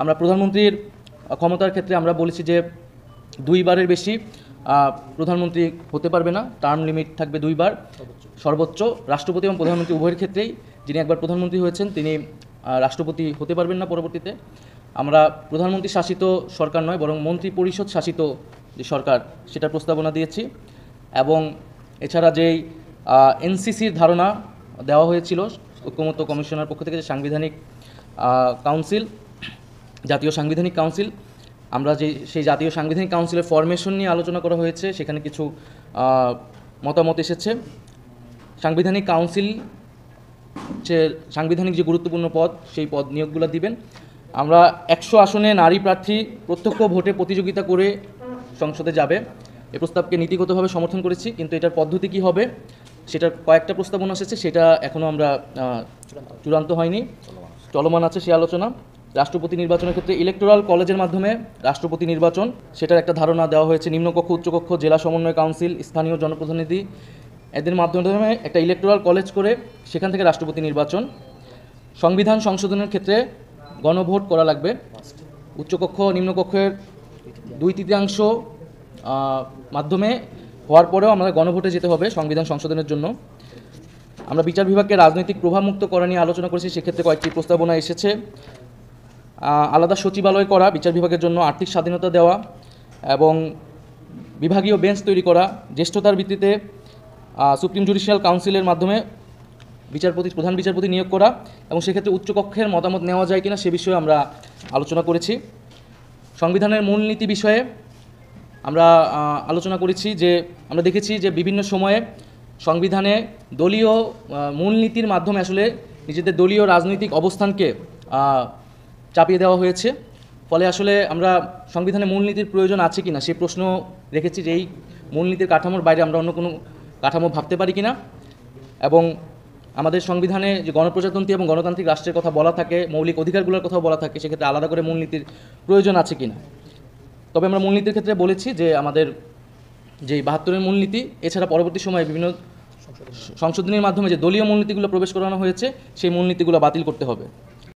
আমরা প্রধানমন্ত্রীর ক্ষমতার ক্ষেত্রে আমরা বলেছি যে 2 বারের বেশি প্রধানমন্ত্রী হতে পারবে না, টার্ম লিমিট থাকবে 2 বার সর্বোচ্চ। রাষ্ট্রপতি এবং প্রধানমন্ত্রী উভয়ের ক্ষেত্রেই যিনি একবার প্রধানমন্ত্রী হয়েছেন তিনি রাষ্ট্রপতি হতে পারবেন না পরবর্তীতে। আমরা প্রধানমন্ত্রী শাসিত সরকার নয় বরং মন্ত্রী পরিষদ শাসিত যে সরকার সেটার প্রস্তাবনা দিয়েছি। এবং এছাড়া যেই এনসিসির ধারণা দেওয়া হয়েছিল ঐক্যমত্য কমিশনের পক্ষ থেকে, যে সাংবিধানিক কাউন্সিল, জাতীয় সাংবিধানিক কাউন্সিল, আমরা সেই জাতীয় সাংবিধানিক কাউন্সিলের ফরমেশন নিয়ে আলোচনা করা হয়েছে। সেখানে কিছু মতামত এসেছে। সাংবিধানিক কাউন্সিল সাংবিধানিক যে গুরুত্বপূর্ণ পদ, সেই পদ নিয়োগগুলো দিবেন। আমরা 100 আসনে নারী প্রার্থী প্রত্যক্ষ ভোটে প্রতিযোগিতা করে সংসদে যাবে, এ প্রস্তাবকে নীতিগতভাবে সমর্থন করেছি, কিন্তু এটার পদ্ধতি কী হবে সেটার কয়েকটা প্রস্তাবনা এসেছে, সেটা এখনও আমরা চূড়ান্ত হয়নি, চলমান আছে সে আলোচনা। রাষ্ট্রপতি নির্বাচনের ক্ষেত্রে ইলেকটোরাল কলেজের মাধ্যমে রাষ্ট্রপতি নির্বাচন, সেটার একটা ধারণা দেওয়া হয়েছে। নিম্নকক্ষ, উচ্চকক্ষ, জেলা সমন্বয় কাউন্সিল, স্থানীয় জনপ্রতিনিধি, এদের মাধ্যমে একটা ইলেকটোরাল কলেজ করে সেখান থেকে রাষ্ট্রপতি নির্বাচন। সংবিধান সংশোধনের ক্ষেত্রে গণভোট করা লাগবে। উচ্চকক্ষ নিম্নকক্ষের 2/3 মাধ্যমে হওয়ার পরেও আমাদের গণভোটে যেতে হবে সংবিধান সংশোধনের জন্য। আমরা বিচার বিভাগকে রাজনৈতিক প্রভাবমুক্ত করা নিয়ে আলোচনা করেছি, সেক্ষেত্রে কয়েকটি প্রস্তাবনা এসেছে। আলাদা সচিবালয় করা, বিচার বিভাগের জন্য আর্থিক স্বাধীনতা দেওয়া এবং বিভাগীয় বেঞ্চ তৈরি করা, জ্যেষ্ঠতার ভিত্তিতে সুপ্রিম জুডিশিয়াল কাউন্সিলের মাধ্যমে প্রধান বিচারপতি নিয়োগ করা এবং সেক্ষেত্রে উচ্চকক্ষের মতামত নেওয়া যায় কিনা সে বিষয়ে আমরা আলোচনা করেছি। সংবিধানের মূলনীতি বিষয়ে আমরা আলোচনা করেছি যে আমরা দেখেছি যে বিভিন্ন সময়ে সংবিধানে দলীয় মূলনীতির মাধ্যমে আসলে নিজেদের দলীয় রাজনৈতিক অবস্থানকে চাপিয়ে দেওয়া হয়েছে। ফলে আসলে আমরা সংবিধানে মূলনীতির প্রয়োজন আছে কিনা সেই প্রশ্ন রেখেছি, যে এই মূলনীতির কাঠামোর বাইরে আমরা অন্য কোনো কাঠামো ভাবতে পারি কিনা। এবং আমাদের সংবিধানে যে গণপ্রজাতন্ত্রী এবং গণতান্ত্রিক রাষ্ট্রের কথা বলা থাকে, মৌলিক অধিকারগুলোর কথা বলা থাকে, সেক্ষেত্রে আলাদা করে মূলনীতির প্রয়োজন আছে কিনা। তবে আমরা মূলনীতির ক্ষেত্রে বলেছি যে আমাদের যে 72-এর মূলনীতি এছাড়া পরবর্তী সময়ে বিভিন্ন সংশোধনীর মাধ্যমে যে দলীয় মূলনীতিগুলো প্রবেশ করানো হয়েছে সেই মূলনীতিগুলো বাতিল করতে হবে।